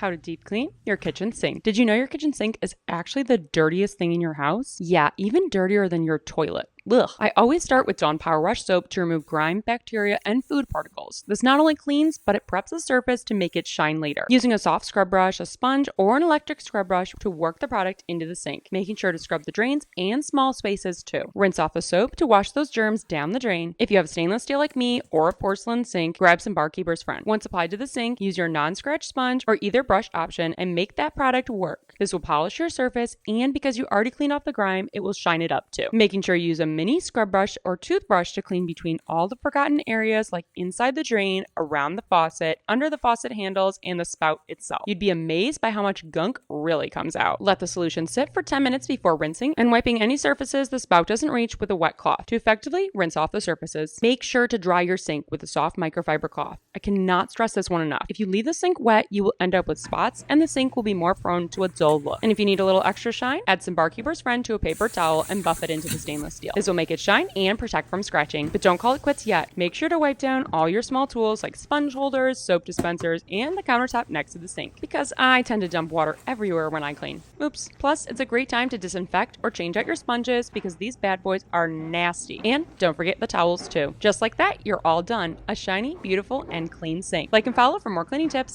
How to deep clean your kitchen sink. Did you know your kitchen sink is actually the dirtiest thing in your house? Yeah, even dirtier than your toilet. Ugh. I always start with Dawn Power Wash soap to remove grime, bacteria, and food particles. This not only cleans, but it preps the surface to make it shine later. Using a soft scrub brush, a sponge, or an electric scrub brush to work the product into the sink, making sure to scrub the drains and small spaces too. Rinse off the soap to wash those germs down the drain. If you have stainless steel like me or a porcelain sink, grab some Barkeeper's Friend. Once applied to the sink, use your non-scratch sponge or either brush option and make that product work. This will polish your surface, and because you already cleaned off the grime, it will shine it up too. Making sure you use a mini scrub brush or toothbrush to clean between all the forgotten areas like inside the drain, around the faucet, under the faucet handles, and the spout itself. You'd be amazed by how much gunk really comes out. Let the solution sit for 10 minutes before rinsing and wiping any surfaces the spout doesn't reach with a wet cloth to effectively rinse off the surfaces. Make sure to dry your sink with a soft microfiber cloth. I cannot stress this one enough. If you leave the sink wet, you will end up with spots and the sink will be more prone to a dull look. And if you need a little extra shine, add some Barkeeper's Friend to a paper towel and buff it into the stainless steel. This will make it shine and protect from scratching. But don't call it quits yet. Make sure to wipe down all your small tools like sponge holders, soap dispensers, and the countertop next to the sink, because I tend to dump water everywhere when I clean. Oops. Plus, it's a great time to disinfect or change out your sponges because these bad boys are nasty. And don't forget the towels too. Just like that, you're all done. A shiny, beautiful, and clean sink. Like and follow for more cleaning tips.